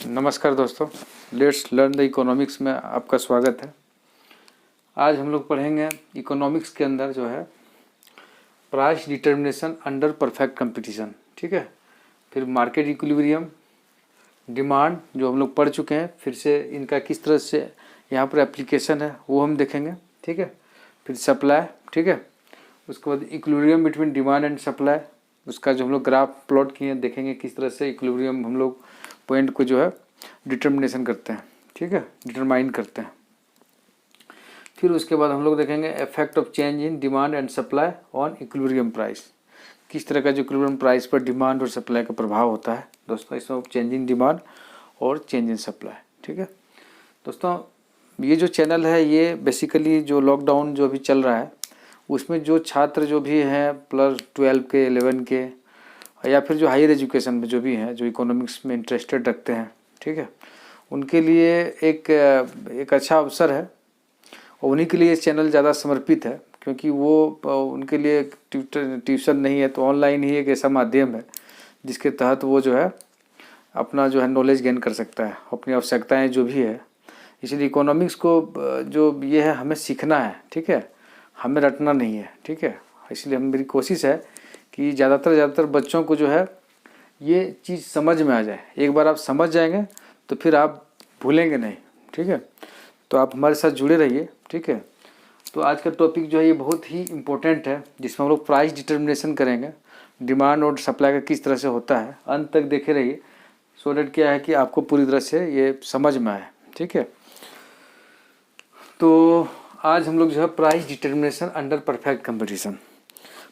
नमस्कार दोस्तों, let's learn the economics में आपका स्वागत है। आज हम लोग पढ़ेंगे इकोनॉमिक्स के अंदर जो है price determination under perfect competition. ठीक है, फिर मार्केट इक्विलिब्रियम, डिमांड जो हम लोग पढ़ चुके हैं, फिर से इनका किस तरह से यहाँ पर एप्लीकेशन है वो हम देखेंगे। ठीक है, फिर सप्लाई। ठीक है, उसके बाद equilibrium between demand and supply, उसका जो हम लोग ग्राफ प्लॉट किए देखेंगे किस तरह से इक्विलिब्रियम हम लोग पॉइंट को जो है डिटर्मिनेशन करते हैं। ठीक है, डिटरमाइन करते हैं। फिर उसके बाद हम लोग देखेंगे effect of change in demand and supply on equilibrium price, किस तरह का जो इक्विलिब्रियम प्राइस पर डिमांड और सप्लाई का प्रभाव होता है दोस्तों, इसमें चेंज इन डिमांड और चेंज इन सप्लाई। ठीक है दोस्तों, ये जो चैनल है ये बेसिकली जो लॉकडाउन जो अभी चल रहा है उसमें जो छात्र जो भी हैं +12 के 11 के या फिर जो हायर एजुकेशन में जो भी हैं, जो इकोनॉमिक्स में इंटरेस्टेड रखते हैं, ठीक है, उनके लिए एक अच्छा अवसर है और उन्हीं के लिए ये चैनल ज़्यादा समर्पित है, क्योंकि वो उनके लिए ट्यूशन नहीं है, तो ऑनलाइन ही एक ऐसा माध्यम है जिसके तहत वो जो है अपना जो है नॉलेज गेन कर सकता है, अपनी आवश्यकताएं जो भी है। इसलिए इकोनॉमिक्स को जो ये है हमें सीखना है। ठीक है, हमें रटना नहीं है। ठीक है, इसलिए मेरी कोशिश है कि ज़्यादातर बच्चों को जो है ये चीज़ समझ में आ जाए। एक बार आप समझ जाएंगे तो फिर आप भूलेंगे नहीं। ठीक है, तो आप हमारे साथ जुड़े रहिए। ठीक है, तो आज का टॉपिक जो है ये बहुत ही इम्पोर्टेंट है, जिसमें हम लोग प्राइस डिटर्मिनेशन करेंगे, डिमांड और सप्लाई का किस तरह से होता है। अंत तक देखे रहिए, सो डेट क्या है कि आपको पूरी तरह से ये समझ में आए। ठीक है, तो आज हम लोग जो है price determination under perfect competition.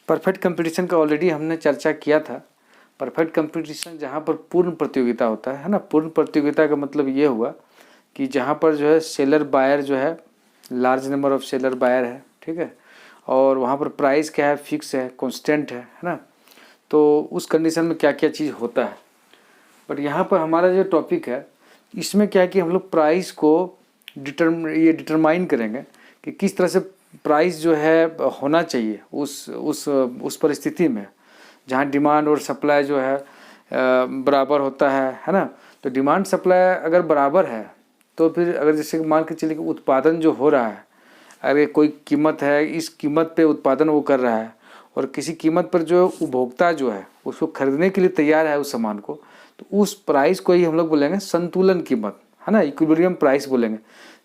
Perfect competition का ऑलरेडी हमने चर्चा किया था। परफेक्ट कंपटीशन जहाँ पर पूर्ण प्रतियोगिता होता है ना। पूर्ण प्रतियोगिता का मतलब ये हुआ कि जहाँ पर जो है सेलर बायर जो है, large number of seller buyer है। ठीक है, और वहाँ पर प्राइस क्या है, फिक्स है, कांस्टेंट है ना। तो उस कंडीशन में क्या क्या चीज़ होता है। बट यहाँ पर हमारा जो टॉपिक है इसमें क्या है कि हम लोग प्राइस को डिटरमाइन करेंगे कि किस तरह से प्राइस जो है होना चाहिए उस परिस्थिति में जहाँ डिमांड और सप्लाई जो है बराबर होता है ना। तो डिमांड सप्लाई अगर बराबर है तो फिर अगर जैसे मान के चलिए कि उत्पादन जो हो रहा है, अगर कोई कीमत है, इस कीमत पे उत्पादन वो कर रहा है और किसी कीमत पर जो उपभोक्ता जो है उसको खरीदने के लिए तैयार है उस सामान को, तो उस प्राइस को ही हम लोग बोलेंगे संतुलन कीमत, है ना, इक्विलिब्रियम प्राइस बोलेंगे।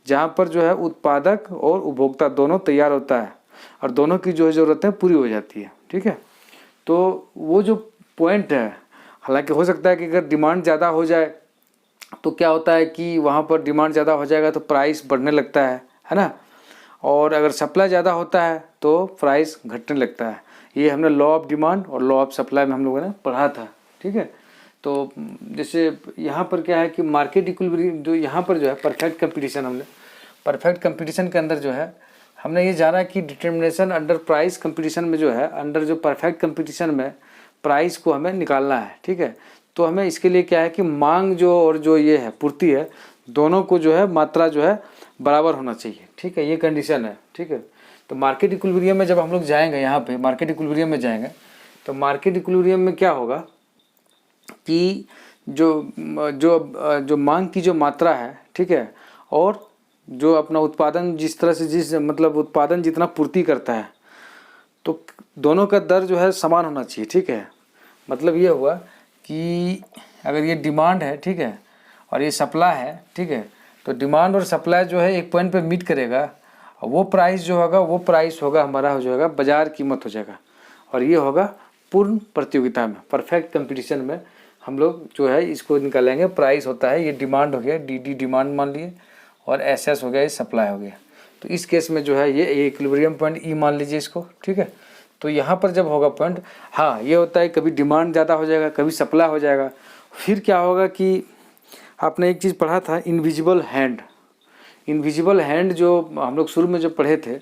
जहाँ पर जो है उत्पादक और उपभोक्ता दोनों तैयार होता है और दोनों की जो ज़रूरतें पूरी हो जाती है। ठीक है, तो वो जो पॉइंट है, हालांकि हो सकता है कि अगर डिमांड ज़्यादा हो जाए तो क्या होता है कि वहाँ पर डिमांड ज़्यादा हो जाएगा तो प्राइस बढ़ने लगता है ना। और अगर सप्लाई ज़्यादा होता है तो प्राइस घटने लगता है। ये हमने लॉ ऑफ डिमांड और लॉ ऑफ सप्लाई में हम लोगों ने पढ़ा था। ठीक है, तो जैसे यहाँ पर क्या है कि मार्केट इक्विलिब्रियम जो यहाँ पर जो है परफेक्ट कंपटीशन, हमने परफेक्ट कंपटीशन के अंदर जो है हमने ये जाना कि डिटर्मिनेशन अंडर प्राइस कंपटीशन में जो है, अंडर जो परफेक्ट कंपटीशन में प्राइस को हमें निकालना है। ठीक है, तो हमें इसके लिए क्या है कि मांग जो और जो ये है पूर्ति है, दोनों को जो है मात्रा जो है बराबर होना चाहिए। ठीक है, ये कंडीशन है। ठीक है, तो मार्केट इक्विलिब्रियम में जब हम लोग जाएंगे, यहाँ पे मार्केट इक्विलिब्रियम में जाएंगे तो मार्केट इक्विलिब्रियम में क्या होगा कि जो मांग की जो मात्रा है, ठीक है, और जो अपना उत्पादन जिस तरह से मतलब उत्पादन जितना पूर्ति करता है, तो दोनों का दर जो है समान होना चाहिए। ठीक है, मतलब ये हुआ कि अगर ये डिमांड है, ठीक है, और ये सप्लाई है, ठीक है, तो डिमांड और सप्लाई जो है एक पॉइंट पे मीट करेगा, वो प्राइस जो होगा वो प्राइस होगा हमारा हो जाएगा बाजार कीमत हो जाएगा। और ये होगा पूर्ण प्रतियोगिता में, परफेक्ट कंपटीशन में हम लोग जो है इसको निकालेंगे। प्राइस होता है, ये डिमांड हो गया, डी डिमांड मान लिए, और एस हो गया, ये सप्लाई हो गया। तो इस केस में जो है ये इक्विलिब्रियम पॉइंट ई मान लीजिए इसको। ठीक है, तो यहाँ पर जब होगा पॉइंट, हाँ ये होता है कभी डिमांड ज़्यादा हो जाएगा, कभी सप्लाई हो जाएगा। फिर क्या होगा कि आपने एक चीज़ पढ़ा था, इनविजिबल हैंड। इनविजिबल हैंड जो हम लोग शुरू में जो पढ़े थे,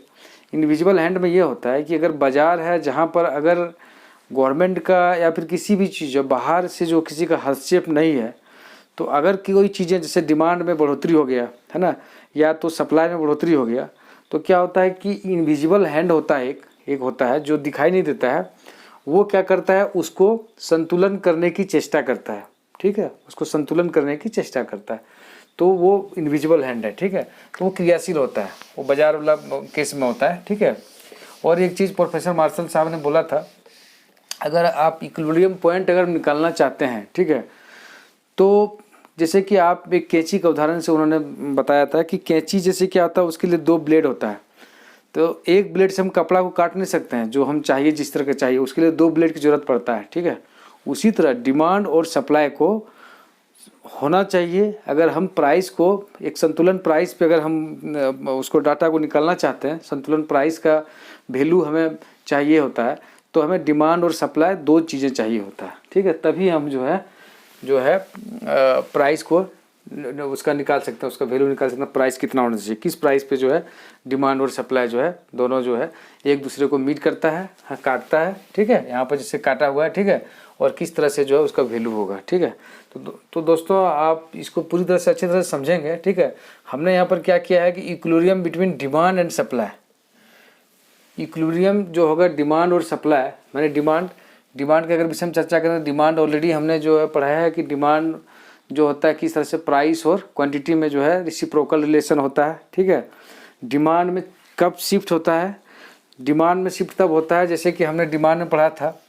इनविजिबल हैंड में ये होता है कि अगर बाज़ार है जहाँ पर अगर गवर्नमेंट का या फिर किसी भी चीज़ बाहर से जो किसी का हस्तक्षेप नहीं है, तो अगर कोई चीज़ें जैसे डिमांड में बढ़ोतरी हो गया है ना, या तो सप्लाई में बढ़ोतरी हो गया, तो क्या होता है कि इनविजिबल हैंड होता है, एक होता है जो दिखाई नहीं देता है, वो क्या करता है उसको संतुलन करने की चेष्टा करता है। ठीक है, उसको संतुलन करने की चेष्टा करता है, तो वो इनविजिबल हैंड है, ठीक है, तो वो क्रियाशील होता है, वो बाजार वाला केस में होता है, ठीक है। और एक चीज़ प्रोफेसर मार्शल साहब ने बोला था, अगर आप इक्विलिब्रियम पॉइंट अगर निकालना चाहते हैं, ठीक है, तो जैसे कि आप एक कैंची का उदाहरण से उन्होंने बताया था कि कैंची जैसे क्या होता है, उसके लिए 2 ब्लेड होता है, तो एक ब्लेड से हम कपड़ा को काट नहीं सकते हैं, जो हम चाहिए जिस तरह का चाहिए उसके लिए 2 ब्लेड की ज़रूरत पड़ता है, ठीक है। उसी तरह डिमांड और सप्लाई को होना चाहिए। अगर हम प्राइस को एक संतुलन प्राइस पे अगर हम उसको डाटा को निकालना चाहते हैं, संतुलन प्राइस का वैल्यू हमें चाहिए होता है, तो हमें डिमांड और सप्लाई 2 चीज़ें चाहिए होता है, ठीक है, तभी हम जो है प्राइस को उसका निकाल सकते हैं, उसका वैल्यू निकाल सकते हैं, प्राइस कितना होना चाहिए, किस प्राइस पे जो है डिमांड और सप्लाई जो है दोनों जो है एक दूसरे को मीट करता है, काटता है, ठीक है, यहाँ पर जैसे काटा हुआ है, ठीक है, और किस तरह से जो है उसका वैल्यू होगा, ठीक है। तो दोस्तों आप इसको पूरी तरह से अच्छी तरह से समझेंगे, ठीक है। हमने यहाँ पर क्या किया है कि equilibrium between demand and supply, equilibrium जो होगा डिमांड और सप्लाई, मैंने डिमांड के अगर विषय में चर्चा करें, डिमांड ऑलरेडी हमने जो है पढ़ाया है कि डिमांड जो होता है किस तरह से प्राइस और क्वांटिटी में जो है रेसिप्रोकल रिलेशन होता है, ठीक है। डिमांड में कब शिफ्ट होता है, डिमांड में शिफ्ट तब होता है जैसे कि हमने डिमांड में पढ़ा था,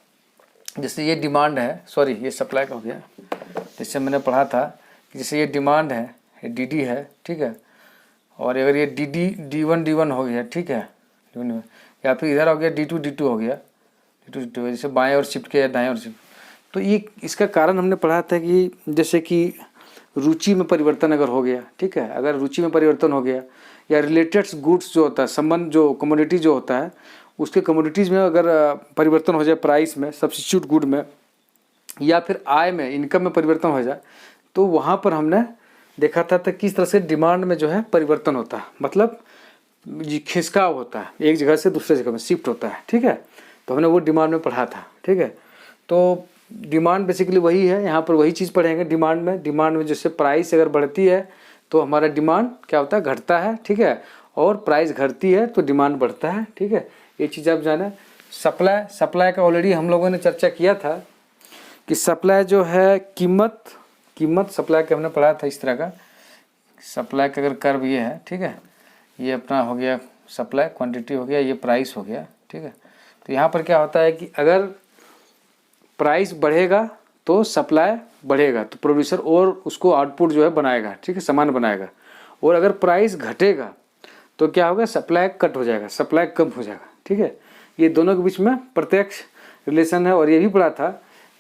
जैसे ये डिमांड है, सॉरी ये सप्लाई का हो गया, जैसे मैंने पढ़ा था कि जैसे ये डिमांड है, ये डी है, ठीक है, और अगर ये D1 हो गया, ठीक है, या फिर इधर हो गया D2 हो गया, D2 जैसे बाएं और शिफ्ट किया दाएं और शिफ्ट, तो ये इसका कारण हमने पढ़ा था कि जैसे कि रुचि में परिवर्तन अगर हो गया, ठीक है, अगर रुचि में परिवर्तन हो गया या रिलेटेड गुड्स जो होता है, संबंध जो कमोडिटी जो होता है उसके कमोडिटीज़ में अगर परिवर्तन हो जाए, प्राइस में, सब्स्टिट्यूट गुड में, या फिर आय में, इनकम में परिवर्तन हो जाए, तो वहाँ पर हमने देखा था किस तरह से डिमांड में जो है परिवर्तन होता है, मतलब खिसकाव होता है, एक जगह से दूसरे जगह में शिफ्ट होता है, ठीक है, तो हमने वो डिमांड में पढ़ा था, ठीक है। तो डिमांड बेसिकली वही है, यहाँ पर वही चीज़ पढ़ेंगे डिमांड में जैसे प्राइस अगर बढ़ती है तो हमारा डिमांड क्या होता है, घटता है, ठीक है, और प्राइस घटती है तो डिमांड बढ़ता है, ठीक है, ये चीज़ आप जाने। सप्लाई का ऑलरेडी हम लोगों ने चर्चा किया था कि सप्लाई जो है कीमत सप्लाई का हमने पढ़ा था इस तरह का, सप्लाई का अगर कर्व ये है, ठीक है, ये अपना हो गया सप्लाई, क्वांटिटी हो गया, ये प्राइस हो गया, ठीक है। तो यहाँ पर क्या होता है कि अगर प्राइस बढ़ेगा तो सप्लाई बढ़ेगा, तो प्रोड्यूसर और उसको आउटपुट जो है बनाएगा, ठीक है, सामान बनाएगा, और अगर प्राइस घटेगा तो क्या होगा, सप्लाई कट हो जाएगा, सप्लाई कम हो जाएगा, ठीक है। ये दोनों के बीच में प्रत्यक्ष रिलेशन है। और ये भी पढ़ा था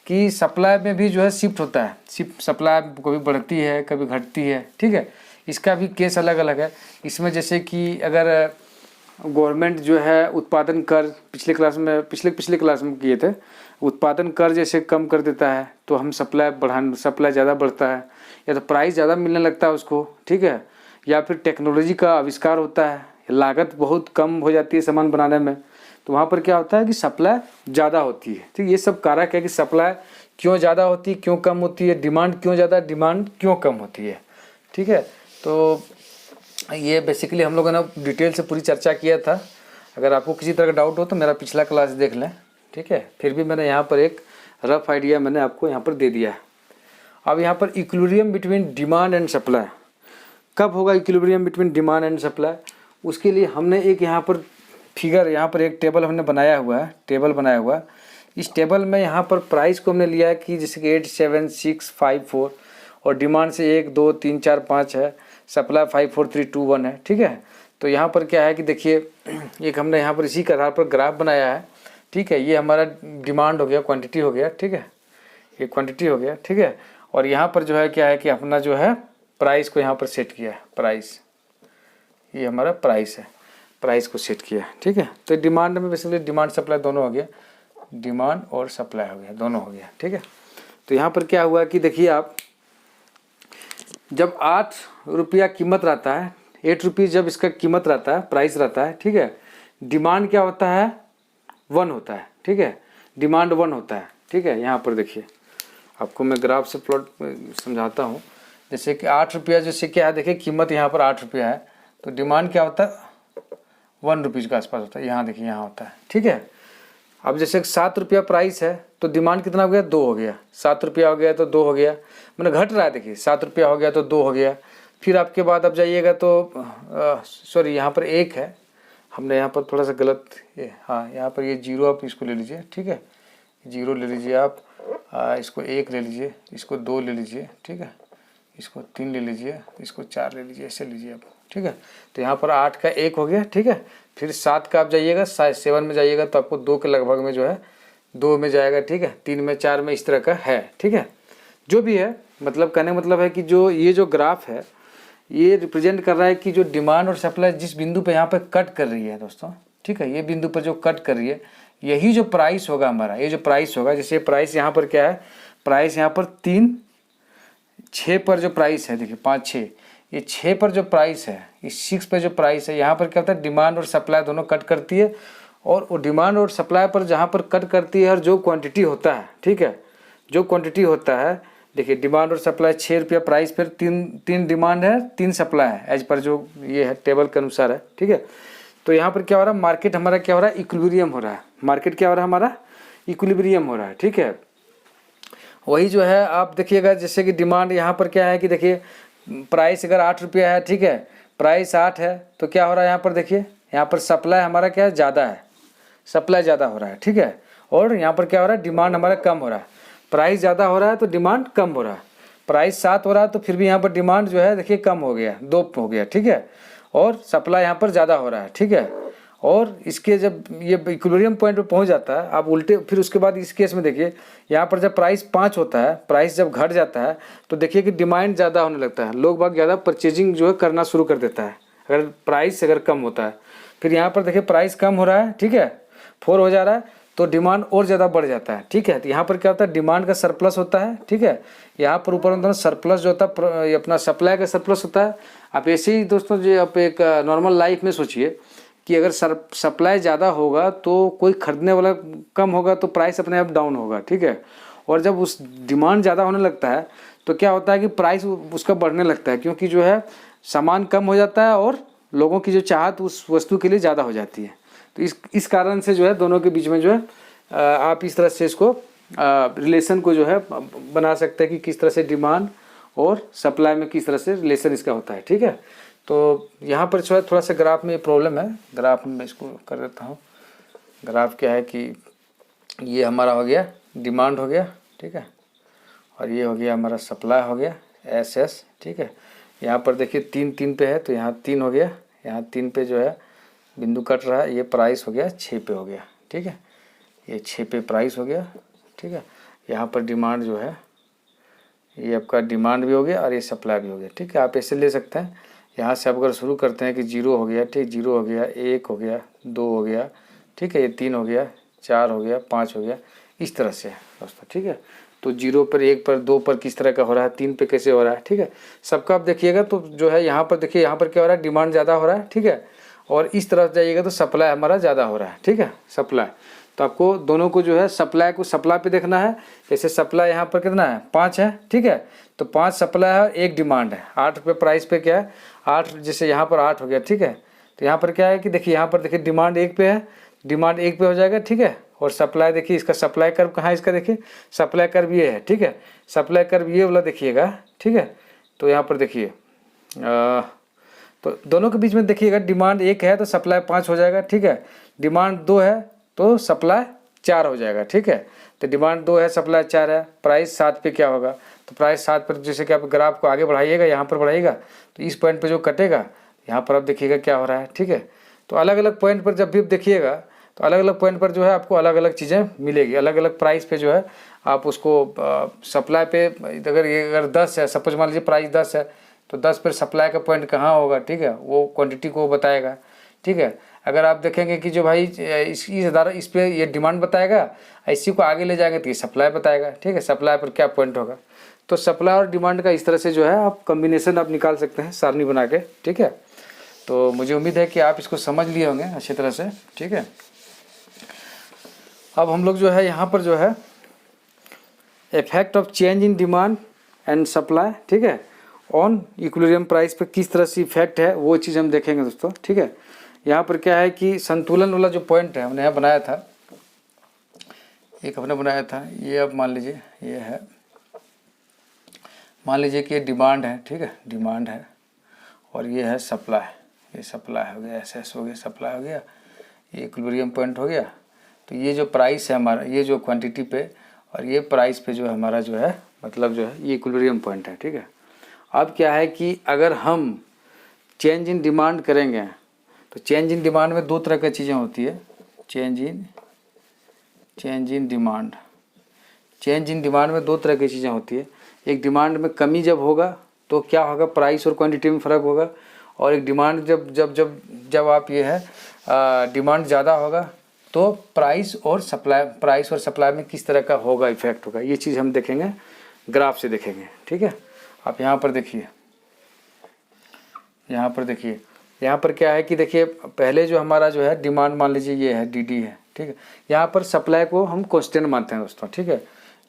कि सप्लाई में भी जो है शिफ्ट होता है, सप्लाई कभी बढ़ती है कभी घटती है, ठीक है, इसका भी केस अलग अलग है। इसमें जैसे कि अगर गवर्नमेंट जो है उत्पादन कर पिछले क्लास में किए थे, उत्पादन कर जैसे कम कर देता है तो हम सप्लाई ज़्यादा बढ़ता है, या तो प्राइस ज़्यादा मिलने लगता है उसको, ठीक है, या फिर टेक्नोलॉजी का आविष्कार होता है, लागत बहुत कम हो जाती है सामान बनाने में, तो वहाँ पर क्या होता है कि सप्लाई ज़्यादा होती है, ठीक। ये सब कारक है कि सप्लाई क्यों ज़्यादा होती है, क्यों कम होती है, डिमांड क्यों ज़्यादा, डिमांड क्यों कम होती है, ठीक है। तो ये बेसिकली हम लोगों ने डिटेल से पूरी चर्चा किया था। अगर आपको किसी तरह का डाउट हो तो मेरा पिछला क्लास देख लें, ठीक है। फिर भी मैंने यहाँ पर एक रफ आइडिया मैंने आपको यहाँ पर दे दिया है। अब यहाँ पर equilibrium between demand and supply कब होगा, equilibrium between demand and supply, उसके लिए हमने एक यहाँ पर फिगर, यहाँ पर एक टेबल हमने बनाया हुआ है, इस टेबल में यहाँ पर प्राइस को हमने लिया है कि जैसे कि 8, 7, 6, 5, 4 और डिमांड से 1, 2, 3, 4, 5 है, सप्लाई 5, 4, 3, 2, 1 है, ठीक है। तो यहाँ पर क्या है कि देखिए एक हमने यहाँ पर इसी के आधार पर ग्राफ बनाया है, ठीक है। ये हमारा डिमांड हो गया, क्वांटिटी हो गया, ठीक है, ये क्वांटिटी हो गया, ठीक है। और यहाँ पर जो है क्या है कि अपना जो है प्राइस को यहाँ पर सेट किया है, प्राइस, ये हमारा प्राइस है, प्राइस को सेट किया है, ठीक है। तो डिमांड में बेसिकली डिमांड सप्लाई दोनों हो गया, डिमांड और सप्लाई हो गया, दोनों हो गया, ठीक है। तो यहाँ पर क्या हुआ कि देखिए आप, जब 8 रुपया कीमत रहता है, 8 रुपीज़ जब इसका कीमत रहता है, प्राइस रहता है, ठीक है, डिमांड क्या होता है, 1 होता है, ठीक है, डिमांड 1 होता है, ठीक है। यहाँ पर देखिए आपको मैं ग्राफ से प्लॉट समझाता हूँ। जैसे कि 8 रुपया जैसे क्या है, देखिए कीमत यहाँ पर 8 रुपया है, तो डिमांड क्या होता है, 1 रुपीज़ के आसपास होता है, यहाँ देखिए यहाँ होता है, ठीक है। अब जैसे 7 रुपया प्राइस है तो डिमांड कितना हो गया, 2 हो गया, 7 रुपया हो गया तो 2 हो गया। मतलब घट रहा है। देखिए 7 रुपया हो गया तो 2 हो गया। फिर आपके बाद अब जाइएगा तो सॉरी यहाँ पर 1 है, हमने यहाँ पर थोड़ा सा गलत हाँ यहाँ पर ये 0 आप इसको ले लीजिए, ठीक है, 0 ले लीजिए आप, इसको 1 ले लीजिए, इसको 2 ले लीजिए, ठीक है, इसको 3 ले लीजिए, इसको 4 ले लीजिए, ऐसे लीजिए आप, ठीक है। तो यहाँ पर 8 का 1 हो गया, ठीक है। फिर 7 का आप जाइएगा, 7 में जाइएगा तो आपको 2 के लगभग में जो है 2 में जाएगा, ठीक है, 3 में 4 में इस तरह का है, ठीक है। जो भी है मतलब कहने का मतलब है कि जो ये जो ग्राफ है ये रिप्रेजेंट कर रहा है कि जो डिमांड और सप्लाई जिस बिंदु पे यहाँ पे कट कर रही है दोस्तों, ठीक है, ये बिंदु पर जो कट कर रही है यही जो प्राइस होगा हमारा, ये जो प्राइस होगा, जैसे प्राइस यहाँ पर क्या है, प्राइस यहाँ पर 3 6 पर जो प्राइस है, देखिए 5 6, ये 6 पर जो प्राइस है, इस 6 पर जो प्राइस है, यहाँ पर क्या होता है डिमांड और सप्लाई दोनों कट करती है, और वो डिमांड और सप्लाई पर जहाँ पर कट करती है और जो क्वांटिटी होता है, ठीक है, जो क्वांटिटी होता है, देखिए डिमांड और सप्लाई 6 रुपया प्राइस, फिर 3 डिमांड है 3 सप्लाई है, एज पर जो ये है टेबल के अनुसार है, ठीक है। तो यहाँ पर क्या हो रहा है, मार्केट हमारा क्या हो रहा है, इक्विलिब्रियम हो रहा है, मार्केट क्या हो रहा है हमारा, इक्विलिब्रियम हो रहा है, ठीक है। वही जो है आप देखिएगा, जैसे कि डिमांड यहाँ पर क्या है कि देखिए प्राइस अगर 8 रुपया है, ठीक है, प्राइस 8 है, तो क्या हो रहा है यहाँ पर देखिए, यहाँ पर सप्लाई हमारा क्या है, ज़्यादा है, सप्लाई ज़्यादा हो रहा है, ठीक है। और यहाँ पर क्या हो रहा है, डिमांड हमारा कम हो रहा है, प्राइस ज़्यादा हो रहा है तो डिमांड कम हो रहा है, प्राइस 7 हो रहा है तो फिर भी यहाँ पर डिमांड जो है देखिए कम हो गया, 2 हो गया, ठीक है, और सप्लाई यहाँ पर ज़्यादा हो रहा है, ठीक है। और इसके जब ये इक्विलिब्रियम पॉइंट पे पहुंच जाता है, आप उल्टे फिर उसके बाद इस केस में देखिए यहाँ पर जब प्राइस 5 होता है, प्राइस जब घट जाता है तो देखिए कि डिमांड ज़्यादा होने लगता है, लोग बाग ज़्यादा परचेजिंग जो है करना शुरू कर देता है, अगर प्राइस अगर कम होता है। फिर यहाँ पर देखिए प्राइस कम हो रहा है, ठीक है, 4 हो जा रहा है तो डिमांड और ज़्यादा बढ़ जाता है, ठीक है। तो यहाँ पर क्या होता है, डिमांड का सरप्लस होता है, ठीक है, यहाँ पर ऊपर मतलब सरप्लस जो होता है अपना सप्लाई का सरप्लस होता है। आप ऐसे ही दोस्तों जो आप एक नॉर्मल लाइफ में सोचिए कि अगर सप्लाई ज़्यादा होगा तो कोई ख़रीदने वाला कम होगा तो प्राइस अपने आप डाउन होगा, ठीक है। और जब उस डिमांड ज़्यादा होने लगता है तो क्या होता है कि प्राइस उसका बढ़ने लगता है, क्योंकि जो है सामान कम हो जाता है और लोगों की जो चाहत उस वस्तु के लिए ज़्यादा हो जाती है। तो इस कारण से जो है दोनों के बीच में जो है आप इस तरह से इसको रिलेशन को जो है बना सकते हैं कि किस तरह से डिमांड और सप्लाई में किस तरह से रिलेशन इसका होता है, ठीक है। तो यहाँ पर जो है थोड़ा सा ग्राफ में प्रॉब्लम है, ग्राफ में इसको कर देता हूँ। ग्राफ क्या है कि ये हमारा हो गया डिमांड हो गया, ठीक है, और ये हो गया हमारा सप्लाई हो गया SS, ठीक है। यहाँ पर देखिए 3 पे है तो यहाँ 3 हो गया, यहाँ 3 पे जो है बिंदु कट रहा है, ये प्राइस हो गया 6 पे हो गया, ठीक है, ये 6 पे प्राइस हो गया, ठीक है। यहाँ पर डिमांड जो है ये आपका डिमांड भी हो गया और ये सप्लाई भी हो गया, ठीक है। आप ऐसे ले सकते हैं, यहाँ से आप अगर शुरू करते हैं कि 0 हो गया, ठीक, 0 हो गया, 1 हो गया, 2 हो गया, ठीक है, ये 3 हो गया, 4 हो गया, 5 हो गया, इस तरह से दोस्तों, ठीक है। तो 0 पर, 1 पर, 2 पर किस तरह का हो रहा है, 3 पे कैसे हो रहा है, ठीक है, सबका आप देखिएगा। तो जो है यहाँ पर देखिए, यहाँ पर क्या हो रहा है, डिमांड ज़्यादा हो रहा है, ठीक है, और इस तरफ जाइएगा तो सप्लाई हमारा ज़्यादा हो रहा है, ठीक है, सप्लाई। तो आपको दोनों को जो है सप्लाई को सप्लाई पे देखना है। जैसे सप्लाई यहाँ पर कितना है, 5 है, ठीक है, तो 5 सप्लाई है, 1 डिमांड है, 8 रुपये प्राइस पे क्या है, 8, जैसे यहाँ पर 8 हो गया, ठीक है। तो यहाँ पर क्या है कि देखिए यहाँ पर देखिए डिमांड 1 पे है, डिमांड 1 पे हो जाएगा, ठीक है, और सप्लाई देखिए इसका सप्लाई कर्व कहाँ है, इसका देखिए सप्लाई कर्व ये है, ठीक है, सप्लाई कर्व ये वाला देखिएगा, ठीक है। तो यहाँ पर देखिए तो दोनों के बीच में देखिएगा डिमांड 1 है तो सप्लाई 5 हो जाएगा, ठीक है, डिमांड 2 है तो सप्लाई 4 हो जाएगा, ठीक है। तो डिमांड 2 है, सप्लाई 4 है, प्राइस 7 पे क्या होगा, तो प्राइस 7 पर जैसे कि आप ग्राफ को आगे बढ़ाइएगा, यहाँ पर बढ़ाइएगा तो इस पॉइंट पे जो कटेगा यहाँ पर आप देखिएगा क्या हो रहा है, ठीक है। तो अलग अलग पॉइंट पर जब भी देखिएगा तो अलग अलग पॉइंट पर जो है आपको अलग अलग चीज़ें मिलेगी, अलग अलग प्राइस पे जो है आप उसको सप्लाई पे अगर 10 है, सपोज मान लीजिए प्राइस 10 है तो 10 पर सप्लाई का पॉइंट कहाँ होगा, ठीक है, वो क्वांटिटी को बताएगा, ठीक है। अगर आप देखेंगे कि जो भाई इस पे ये डिमांड बताएगा, इसी को आगे ले जाएंगे तो ये सप्लाई बताएगा, ठीक है, सप्लाई पर क्या पॉइंट होगा। तो सप्लाई और डिमांड का इस तरह से जो है आप कॉम्बिनेशन आप निकाल सकते हैं सारणी बना के, ठीक है। तो मुझे उम्मीद है कि आप इसको समझ लिए होंगे अच्छी तरह से, ठीक है। अब हम लोग जो है यहाँ पर जो है effect of change in demand and supply, ठीक है, ऑन इक्विलिब्रियम प्राइस पे किस तरह से इफेक्ट है वो चीज़ हम देखेंगे दोस्तों, ठीक है। यहाँ पर क्या है कि संतुलन वाला जो पॉइंट है हमने यहाँ बनाया था, एक हमने बनाया था, ये अब मान लीजिए ये है मान लीजिए कि ये डिमांड है, ठीक है, डिमांड है, और ये है सप्लाई, ये सप्लाई हो गया, एस हो गया, सप्लाई हो गया, ये इक्विलिब्रियम पॉइंट हो गया। तो ये जो प्राइस है हमारा, ये जो क्वांटिटी पे और ये प्राइस पे जो है हमारा जो है मतलब जो है ये इक्विलिब्रियम पॉइंट है, ठीक है। अब क्या है कि अगर हम चेंज इन डिमांड करेंगे तो चेंज इन डिमांड में दो तरह की चीज़ें होती है, change in demand, change in demand में दो तरह की चीज़ें होती है। एक डिमांड में कमी जब होगा तो क्या होगा, प्राइस और क्वांटिटी में फ़र्क होगा, और एक डिमांड जब आप ये है डिमांड ज़्यादा होगा तो प्राइस और सप्लाई में किस तरह का होगा, इफेक्ट होगा, ये चीज़ हम देखेंगे, ग्राफ से देखेंगे, ठीक है। आप यहाँ पर देखिए, यहाँ पर क्या है कि देखिए पहले जो हमारा जो है डिमांड मान लीजिए ये है डी है, ठीक है। यहाँ पर सप्लाई को हम कांस्टेंट मानते हैं दोस्तों, ठीक है।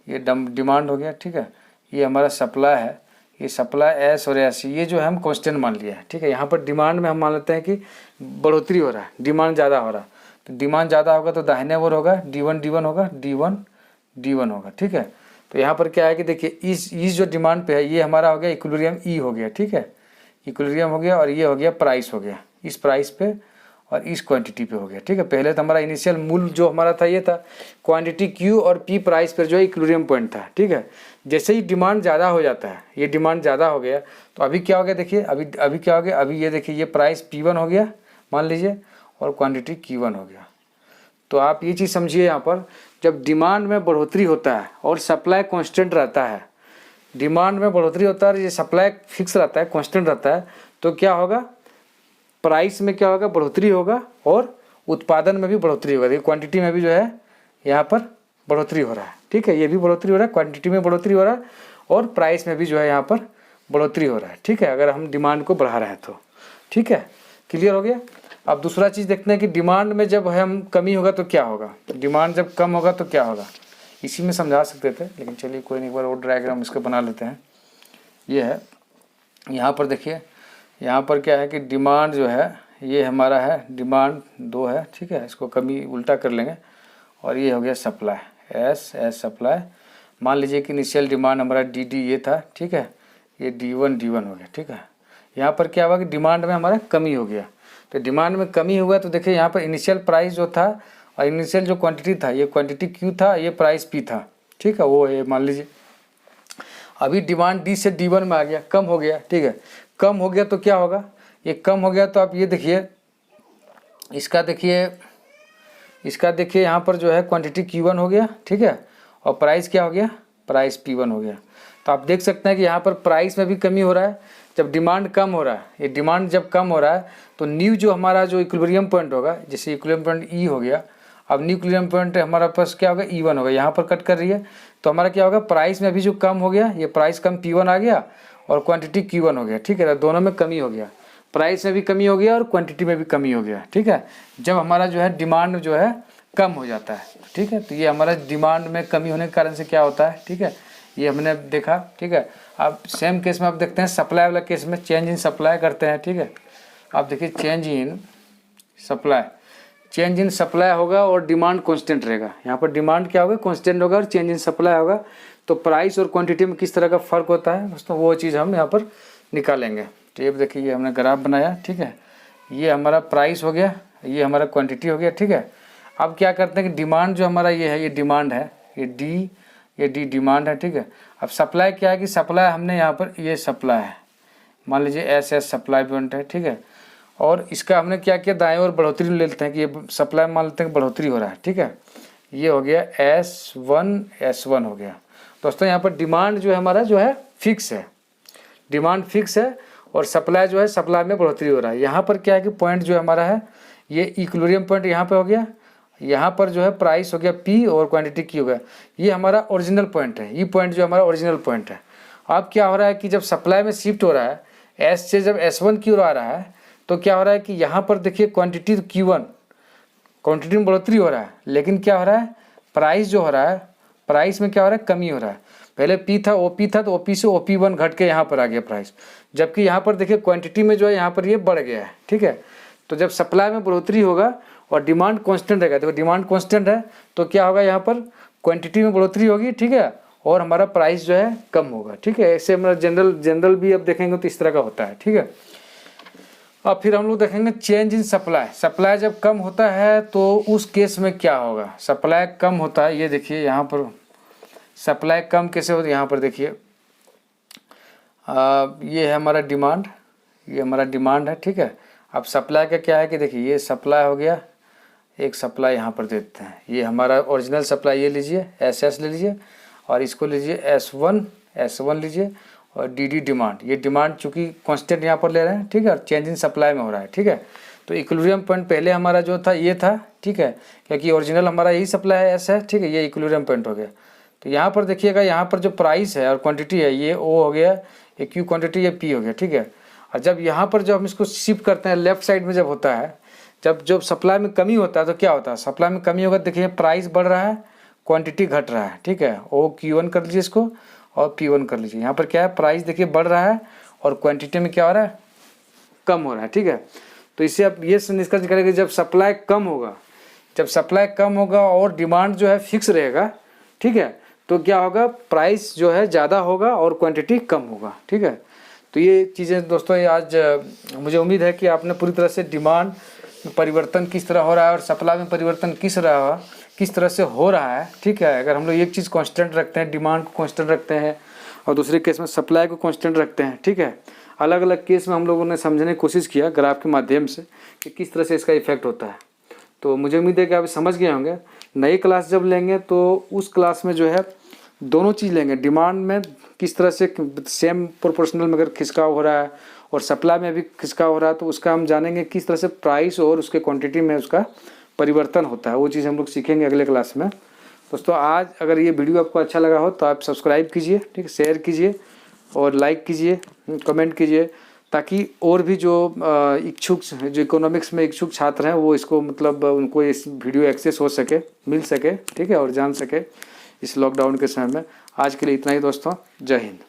ये डिमांड हो गया, ठीक है। ये हमारा सप्लाई है, ये सप्लाई एस और एस ये जो है हम कांस्टेंट मान लिया है, ठीक है। यहाँ पर डिमांड में हम मान लेते हैं कि बढ़ोतरी हो रहा है, डिमांड ज़्यादा हो रहा है, तो डिमांड ज़्यादा होगा तो दाहिने ओर होगा D1 होगा, D1 होगा, ठीक है। तो यहाँ पर क्या है कि देखिए इस जो डिमांड पे है ये हमारा हो गया इक्विलिब्रियम ई हो गया, ठीक है, इक्विलिब्रियम हो गया, और ये हो गया प्राइस हो गया, इस प्राइस पे और इस क्वांटिटी पे हो गया, ठीक है। पहले तो हमारा इनिशियल मूल जो हमारा था ये था क्वांटिटी क्यू और पी प्राइस पर जो है इक्विलिब्रियम पॉइंट था, ठीक है। जैसे ही डिमांड ज़्यादा हो जाता है, ये डिमांड ज़्यादा हो गया तो अभी क्या हो गया देखिए, अभी क्या हो गया, अभी ये देखिए ये प्राइस P1 हो गया मान लीजिए और क्वांटिटी Q1 हो गया। तो आप ये चीज़ समझिए, यहाँ पर जब डिमांड में बढ़ोतरी होता है और सप्लाई कांस्टेंट रहता है, डिमांड में बढ़ोतरी होता है और ये सप्लाई फिक्स रहता है, कांस्टेंट रहता है, तो क्या होगा, प्राइस में क्या होगा, बढ़ोतरी होगा, और उत्पादन में भी बढ़ोतरी होगा। देखिए क्वांटिटी में भी जो है यहाँ पर बढ़ोतरी हो रहा है, ठीक है, ये भी बढ़ोतरी हो रहा है, क्वांटिटी में बढ़ोतरी हो रहा है, और प्राइस में भी जो है यहाँ पर बढ़ोतरी हो रहा है, ठीक है, अगर हम डिमांड को बढ़ा रहे हैं तो, ठीक है, क्लियर हो गया। अब दूसरा चीज़ देखते हैं कि डिमांड में जब हम कमी होगा तो क्या होगा, डिमांड जब कम होगा तो क्या होगा, इसी में समझा सकते थे, लेकिन चलिए कोई नहीं, एक बार और डायग्राम इसका बना लेते हैं। ये है, यहाँ पर देखिए, यहाँ पर क्या है कि डिमांड जो है ये हमारा है डिमांड 2 है, ठीक है, इसको कमी उल्टा कर लेंगे, और ये हो गया सप्लाई एस सप्लाई। मान लीजिए कि इनिशियल डिमांड हमारा डी ये था, ठीक है, ये D1 हो गया, ठीक है। यहाँ पर क्या हुआ कि डिमांड में हमारा कमी हो गया, तो डिमांड में कमी हुआ तो देखिए यहाँ पर इनिशियल प्राइस जो था और इनिशियल जो क्वांटिटी था, ये क्वांटिटी Q था, ये प्राइस P था, ठीक है, वो ये मान लीजिए अभी डिमांड D से D1 में आ गया, कम हो गया, ठीक है। कम हो गया तो क्या होगा, ये कम हो गया तो आप ये देखिए, इसका देखिए यहाँ पर जो है क्वांटिटी Q1 हो गया, ठीक है, और प्राइस क्या हो गया, प्राइस P1 हो गया। तो आप देख सकते हैं कि यहाँ पर प्राइस में भी कमी हो रहा है जब डिमांड कम हो रहा है। ये डिमांड जब कम हो रहा है तो न्यू जो हमारा जो इक्विलिब्रियम पॉइंट होगा, जैसे इक्विलिब्रियम पॉइंट E हो गया, अब न्यू इक्विलिब्रियम पॉइंट हमारा पास क्या होगा, E1 होगा, यहाँ पर कट कर रही है तो हमारा क्या होगा, प्राइस में भी जो कम हो गया, ये प्राइस कम P1 आ गया और क्वांटिटी Q1 हो गया, ठीक है, दोनों में कमी हो गया, प्राइस में भी कमी हो गया और क्वांटिटी में भी कमी हो गया, ठीक है, जब हमारा जो है डिमांड जो है कम हो जाता है, ठीक है। तो ये हमारा डिमांड में कमी होने के कारण से क्या होता है, ठीक है, ये हमने देखा, ठीक है। अब सेम केस में आप देखते हैं सप्लाई वाला केस में चेंज इन सप्लाई करते हैं, ठीक है। आप देखिए चेंज इन सप्लाई होगा और डिमांड कांस्टेंट रहेगा, यहाँ पर डिमांड क्या होगा, कांस्टेंट होगा, और चेंज इन सप्लाई होगा, तो प्राइस और क्वांटिटी में किस तरह का फ़र्क होता है दोस्तों, वो चीज़ हम यहाँ पर निकालेंगे। तो ये देखिए ये हमने ग्राफ बनाया, ठीक है, ये हमारा प्राइस हो गया, ये हमारा क्वांटिटी हो गया, ठीक है। अब क्या करते हैं कि डिमांड जो हमारा ये है, ये डिमांड है, ये डी डिमांड है, ठीक है। अब सप्लाई क्या है कि सप्लाई हमने यहाँ पर ये सप्लाई है, मान लीजिए एस सप्लाई पॉइंट है, ठीक है, और इसका हमने क्या किया, दाएं और बढ़ोतरी लेते हैं कि ये सप्लाई मान लेते हैं कि बढ़ोतरी हो रहा है, ठीक है, ये हो गया S1 हो गया। दोस्तों यहाँ पर डिमांड जो है हमारा जो है फिक्स है, डिमांड फिक्स है, और सप्लाई जो है सप्लाई में बढ़ोतरी हो रहा है। यहाँ पर क्या है कि पॉइंट जो हमारा है ये इक्विलिब्रियम पॉइंट यहाँ पे हो गया, यहाँ पर जो है प्राइस हो गया P और क्वांटिटी Q हो गया, ये हमारा ओरिजिनल पॉइंट है, ये पॉइंट जो हमारा ओरिजिनल पॉइंट है। अब क्या हो रहा है कि जब सप्लाई में शिफ्ट हो रहा है, S से जब S1 की ओर आ रहा है तो क्या हो रहा है कि यहाँ पर देखिए क्वांटिटी Q1 क्वांटिटी में बढ़ोतरी हो रहा है, लेकिन क्या हो रहा है, प्राइस जो हो रहा है, प्राइस में क्या हो रहा है, कमी हो रहा है। पहले P था OP था, तो OP से OP1 घट के यहाँ पर आ गया प्राइस, जबकि यहाँ पर देखिए क्वांटिटी में जो है यहाँ पर ये बढ़ गया है, ठीक है। तो जब सप्लाई में बढ़ोतरी होगा और डिमांड कांस्टेंट रहेगा, देखो डिमांड कांस्टेंट है तो क्या होगा, यहाँ पर क्वांटिटी में बढ़ोतरी होगी, ठीक है, और हमारा प्राइस जो है कम होगा, ठीक है। ऐसे हमारा जनरल भी अब देखेंगे तो इस तरह का होता है, ठीक है। अब फिर हम लोग देखेंगे चेंज इन सप्लाई। सप्लाई जब कम होता है तो उस केस में क्या होगा। सप्लाई कम होता है, ये देखिए यहाँ पर सप्लाई कम कैसे होती है, यहाँ पर देखिए ये है हमारा डिमांड, ये हमारा डिमांड है, ठीक है। अब सप्लाई का क्या है कि देखिए ये सप्लाई हो गया, एक सप्लाई यहाँ पर देते हैं, ये हमारा ओरिजिनल सप्लाई ये लीजिए SS ले लीजिए और इसको लीजिए S1 लीजिए और DD डिमांड, ये डिमांड चूँकि कांस्टेंट यहाँ पर ले रहे हैं, ठीक है, और चेंज इन सप्लाई में हो रहा है, ठीक है। तो इक्विलिब्रियम पॉइंट पहले हमारा जो था ये था, ठीक है, क्योंकि ओरिजिनल हमारा यही सप्लाई है S है, ठीक है, ये इक्विलिब्रियम पॉइंट हो गया। तो यहाँ पर देखिएगा, यहाँ पर जो प्राइस है और क्वांटिटी है ये O हो गया, ये Q क्वांटिटी, ये P हो गया, ठीक है। और जब यहाँ पर जब हम इसको शिफ्ट करते हैं लेफ्ट साइड में जब होता है, जब सप्लाई में कमी होता है तो क्या होता है, सप्लाई में कमी होगा, देखिए प्राइस बढ़ रहा है, क्वांटिटी घट रहा है, ठीक है। Q1 कर लीजिए इसको और P1 कर लीजिए। यहाँ पर क्या है, प्राइस देखिए बढ़ रहा है और क्वांटिटी में क्या हो रहा है, कम हो रहा है, ठीक है। तो इससे आप ये निष्कर्ष करेंगे जब सप्लाई कम होगा, जब सप्लाई कम होगा और डिमांड जो है फिक्स रहेगा, ठीक है, तो क्या होगा, प्राइस जो है ज़्यादा होगा और क्वांटिटी कम होगा, ठीक है। तो ये चीज़ें दोस्तों ये आज मुझे उम्मीद है कि आपने पूरी तरह से डिमांड में परिवर्तन किस तरह हो रहा है और सप्लाई में परिवर्तन किस तरह से हो रहा है, ठीक है। अगर हम लोग एक चीज़ कांस्टेंट रखते हैं, डिमांड को कांस्टेंट रखते हैं और दूसरे केस में सप्लाई को कांस्टेंट रखते हैं, ठीक है, अलग अलग केस में हम लोगों ने समझने की कोशिश किया ग्राफ के माध्यम से कि किस तरह से इसका इफेक्ट होता है। तो मुझे उम्मीद है कि आप समझ गए होंगे। नई क्लास जब लेंगे तो उस क्लास में जो है दोनों चीज़ लेंगे, डिमांड में किस तरह से सेम प्रोपोर्शनल में अगर खिंचकाव हो रहा है और सप्लाई में भी खिंचकाव हो रहा है तो उसका हम जानेंगे किस तरह से प्राइस और उसके क्वांटिटी में उसका परिवर्तन होता है, वो चीज़ हम लोग सीखेंगे अगले क्लास में। दोस्तों आज अगर ये वीडियो आपको अच्छा लगा हो तो आप सब्सक्राइब कीजिए, ठीक है, शेयर कीजिए और लाइक कीजिए, कमेंट कीजिए, ताकि और भी जो इच्छुक, जो इकोनॉमिक्स में इच्छुक छात्र हैं वो इसको मतलब उनको इस वीडियो एक्सेस हो सके, मिल सके, ठीक है, और जान सके इस लॉकडाउन के समय में। आज के लिए इतना ही दोस्तों, जय हिंद।